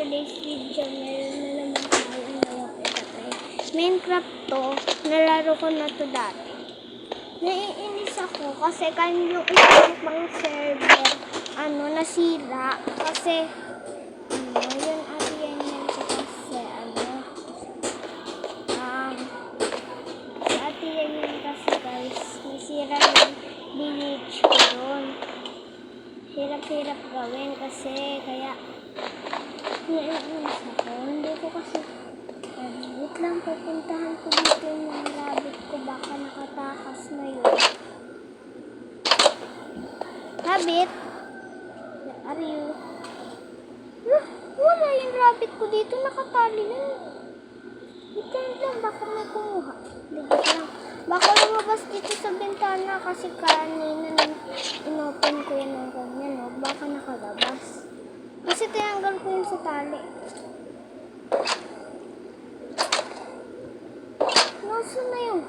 today's video, meron na naman tayong ngayong itatry. Minecraft to, nalaro ko na to dati. Naiinis ako kasi yung isang pang server, nasira. Kasi, yun ate yan ko kasi, si ate yan kasi guys, nasira yung village ko doon. Hirap-hirap gawin kasi, kaya, naiinis ako. Hindi ko kasi, wait lang, pupuntahan ko dito yung rabbit ko, baka nakatakas na yun. Rabbit? Where are you? Wala yung rabbit ko dito, nakatali lang. Wait lang, baka may kumuha. Ligit lang. Baka lumabas dito sa bintana kasi kanina nang inopen ko yun ng ganyan, no? Baka nakalabas. Kasi tinanggal ko yun sa tali. Nasaan na yun?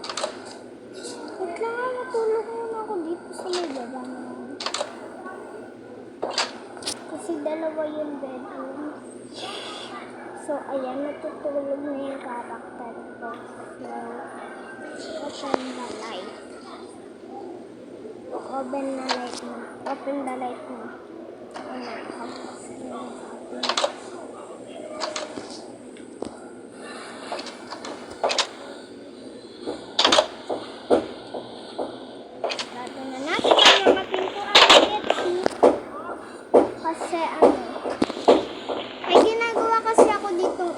Wait lang nga, matulog muna ako dito sa may baba na. Kasi dalawa yung bedroom. So, ayan, natutulog na yung character ko. So, open the light. Open the light na. Open the light na. Sarado na natin ang mga pintuan. Kasi may ginagawa kasi ako ditong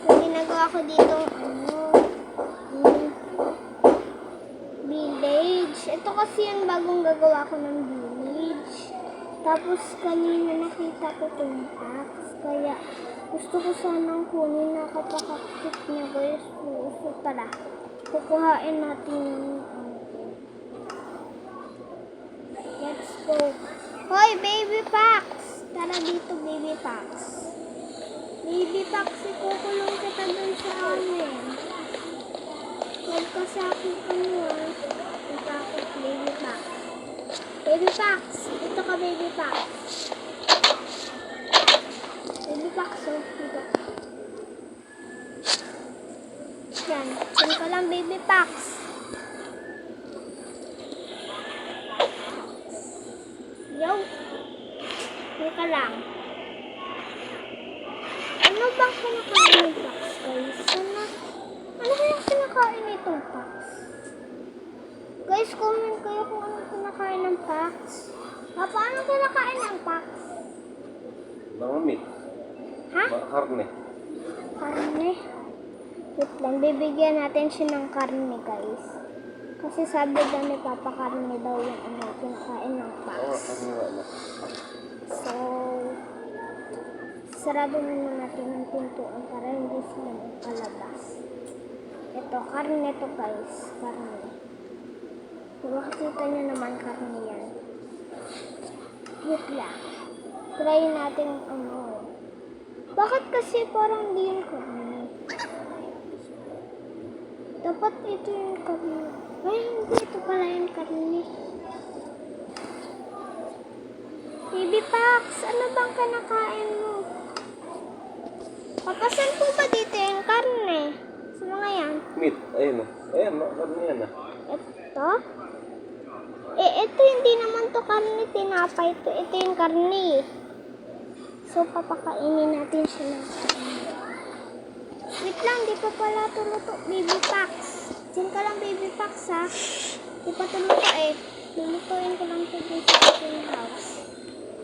may ginagawa ako ditong village. Ito kasi yung bagong gagawa ko ng village. Tapos kanina nakita ko itong box. Kaya gusto ko sanang kunin, nakapakakit niya guys. So tara, kukuhain natin yung let's go. Hoy, baby Pax! Tara dito, baby Pax. Baby Pax, ikukulong kita dun sa amin. Nagkasakit ka mo, Nagkakot, baby Pax. Baby Pax! Ito ka, baby Pax. Baby Pax, dito. Yan, yan ka lang, baby Pax. Yo! Teka lang. Ano bang kinakain ng Pax, guys? Ano kayang kinakain nitong Pax? Guys, comment kayo kung anong kinakain ng Pax. Papa, anong kinakain ng Pax? Mga meat. Ha? Karne. Karne? Wait lang, bibigyan natin siya ng karne, guys. Kasi sabi daw ni Papa, karne daw yung kinakain ng Pax. Karne wala. So, sarado muna natin ang pintuan para hindi sila magkalabas. Ito, karne to guys. Karne. Makikita nyo naman karne yan. Wait lang. Try natin Bakit kasi parang hindi yung karne? Dapat ito yung karne. Ay, hindi. Ito pala yung karne. Baby Pax, ano bang kinakain mo? Papasan po ba dito yung karne? Sa mga yan? Meat. Ayun o. Ayan, karne yan Ito? Ito hindi naman to karne, tinapay to. Ito yung karne. So, papakainin natin siya ng karne. Wait lang, di pa pala tuluto. Baby Pax. Diyan ka lang, Baby Pax, ha? Di pa tuluto Lulutuin ko lang ito dun sa ating house.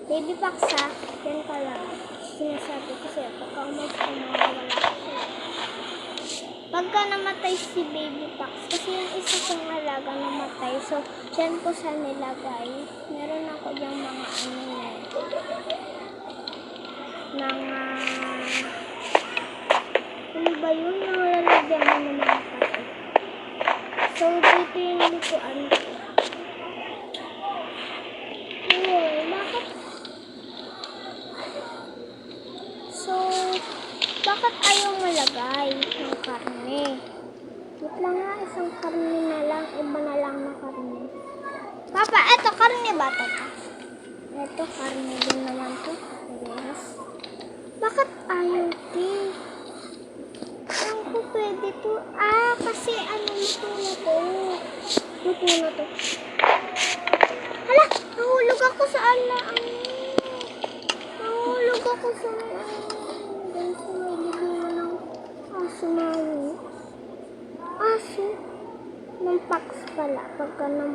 Baby Pax, ha? Diyan ka lang. Sinasabi ko sa'yo, pagka umalis ko, mawawala ko sa'yo. Pagka namatay si Baby Pax, kasi yung isa kong alaga namatay, so, dyan ko siya nilagay. Meron ako yung mga ano ba yun? Nalalagyan mo ng mga patay. So, dito yung lutuan ko. Bakit? So, bakit ayaw malagay ng karne? Wait lang nga, isang karne na lang, iba na lang na karne. Papa, eto karne ba ito? Eto, karne din naman to.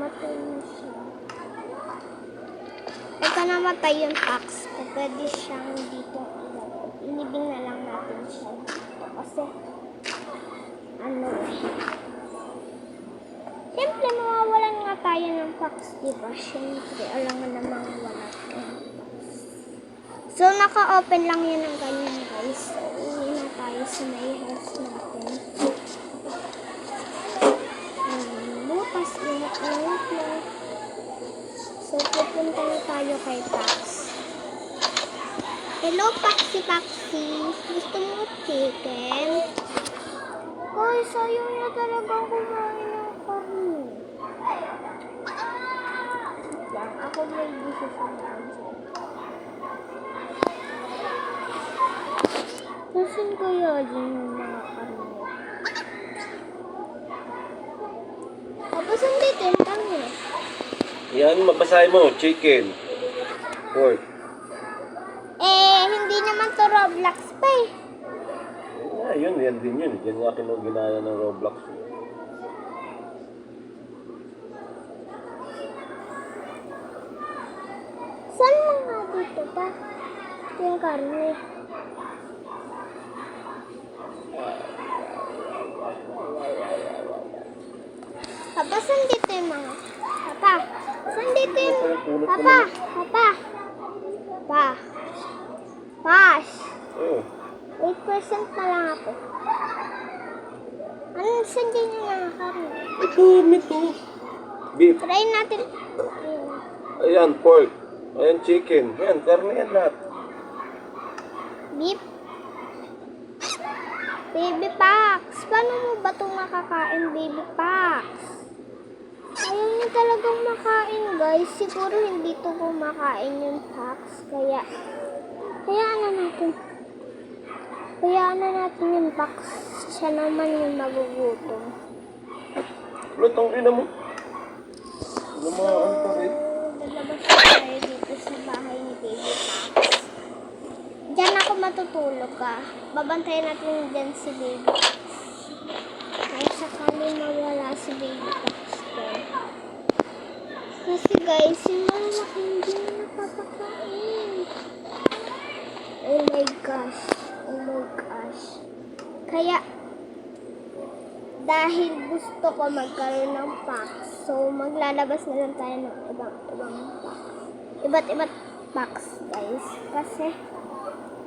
namatay na siya. Pagka namatay yung tax ko, pwede siyang dito inibing na lang natin siya dito. Kasi, ano siyempre, mawawalan nga tayo ng tax, diba? Siyempre, alam nga namang wala tayo. So, naka-open lang yun ng ganyan, guys. So, uwi na tayo sa may house natin. Bukas, ingat lang. So, pupunta na tayo kay Pax. Hello, Paxi. Gusto mo chicken? Guys, ayaw niya talagang kumain ng karne. Lang, ako may decision na dyan. Nasaan kaya din yung mga karne? Tapos andito yung karne. Yan, mabasahin mo. Chicken. Pork. Hindi naman to Roblox pa eh. Yan din yun. Yan nga kinuginaya ng Roblox. Saan mo nga dito pa? Yung karne. Papa, saan dito yung mga? Papa, saan dito yung... Papa. Pas. Oh. 8% na lang ako. Ano, saan dyan yung mga karne? Ito. Beef. Try natin. Ayan, pork. Ayan, chicken. Ayan, karne yan lahat. Beef. Baby Pax. Paano mo ba itong makakain, Baby Pax? Ayaw niya talagang makain, guys. Siguro hindi ito kumakain yung Pax. Kaya ano natin yung Pax. Siya naman yung magugutom. Lutong ina mo. Lumaan pa rin. Lalabas tayo dito sa bahay ni Baby Pax. Diyan ako matutulog ka. Babantayan natin dyan si Baby Pax. Kaya sakali mawala si Baby Pax dyan. Kasi guys, yung malaki hindi na napapakain. Oh my gosh. Kaya, dahil gusto ko magkaroon ng pack, so maglalabas na lang tayo ng ibang pack. Iba't packs, guys. Kasi,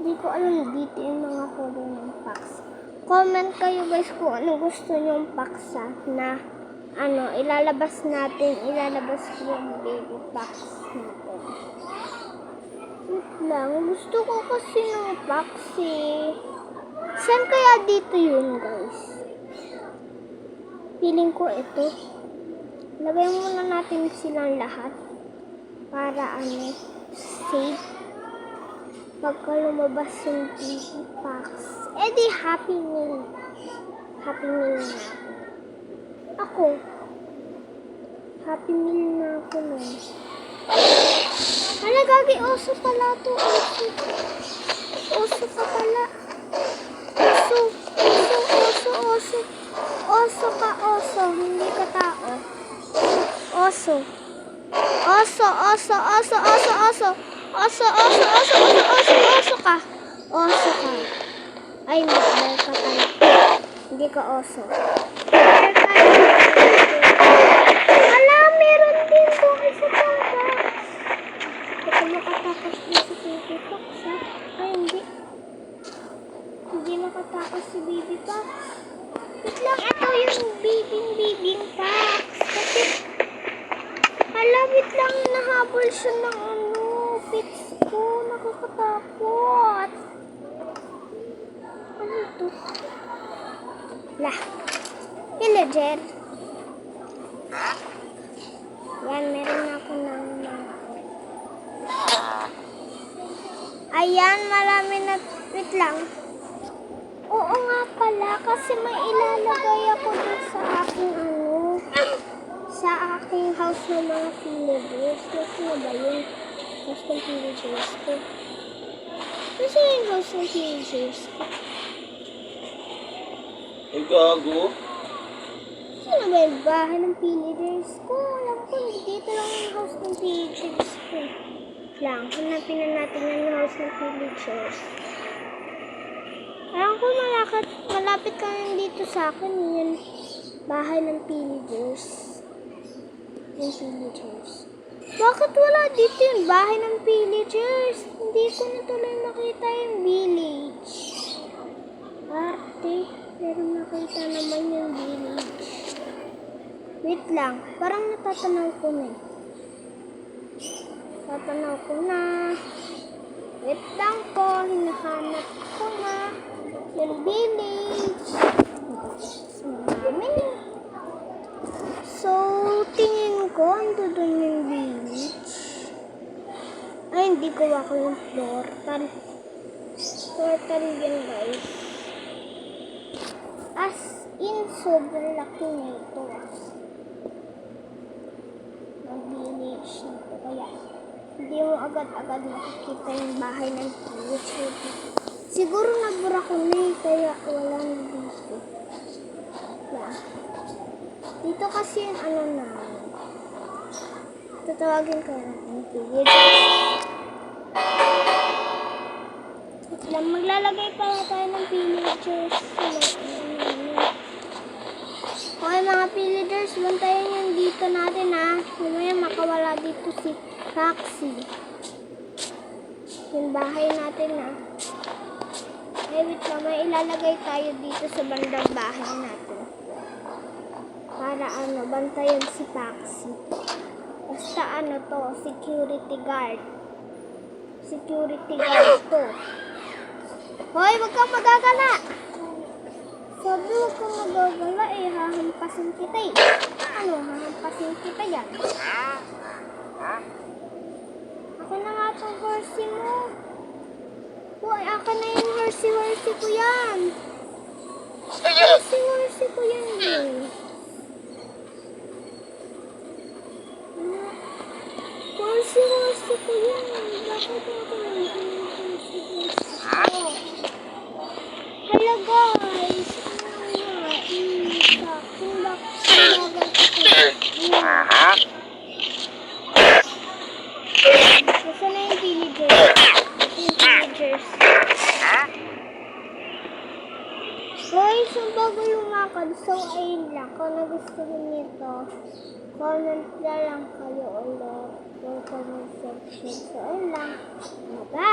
hindi ko alam dito yung mga color ng packs. Comment kayo guys kung ano gusto nyong packs na ilalabas ko yung baby packs natin. Wait lang, gusto ko kasi ng packs eh. Saan kaya dito yun, guys? Feeling ko ito. Lagay muna natin silang lahat para safe. Pagka lumabas yung baby packs, di happy meal. Happy meal na ako. Ako. Happy meal na ako nun. Hala, gagi, oso pala to. Oso ka pala. Oso ka, oso. Hindi ka tao. Oso ka. Oso ka. Ay, bear ka pala. Hindi ka oso. Bear ka. Hala, meron din doon isa pang box. Ito makatapos din si Baby Pax, ha? Ay, hindi. Hindi makatapos si Baby Pax. Wait lang, ito yung baby Pax. Kasi, wait lang, nahabol siya ng pits ko. Nakakatakot. Ano ito? Villager. Yan, meron na ako ng ayan, marami na. Wait lang. Oo nga pala, kasi may ilalagay ako dun sa aking sa aking house ng mga villagers. Kasi na ba yung house ng villagers ko? Kasi yung house ng villagers ko. Ay, gago. Ano ba yung bahay ng villagers ko? Alam ko, dito lang yung house ng villagers ko. Lang, hanapin na natin yung house ng villagers. Alam ko, malapit ka lang dito sa akin. Yung bahay ng villagers. Yung villagers. Bakit wala dito yung bahay ng villagers? Hindi ko na tuloy makita yung village. Arte, pero nakita naman yung village. Wait lang, parang natatanaw ko na eh. Tatanaw ko na. Wait lang po, hinahanap ko na yung village. Marami. So, tingin ko, ando dun yung village. Ay, hindi ko ako yung portal. Portal yan, guys. As in, sobrang laki nito. Ang village nito. Kaya, hindi mo agad-agad makikita yung bahay ng village. Siguro nabura ko na eh, kaya wala na dito. Yeah. Dito kasi yung ano na. Tatawagin ko yung village. Maglalagay pa na tayo ng villagers. Okay mga villagers, bantayan yung dito natin ha. Mamaya makawala dito si Roxy. Yung bahay natin ha. Eh wait, mamaya ilalagay tayo dito sa bandang bahay natin. Para ano, bantayan si Paxi. Basta ano to, security guard. Security guard to. Hoy, wag kang magagala! Sabi wag kang magagala eh, hahampasin kita eh. Ano, hahampasin kita yan? Ako na nga itong horsey mo. Hoy, akin na yung horsey ko yan. Horsey ko yan eh. Horsey ko yan. Bakit ako na yung horsey ko? Hello guys! Gusto na yung villagers. Guys, ang bago lumakad. So, ayun lang. Kung nagustuhan nito, comment na lang kayo ulit. Yung comment section. So, ayun lang. Bye!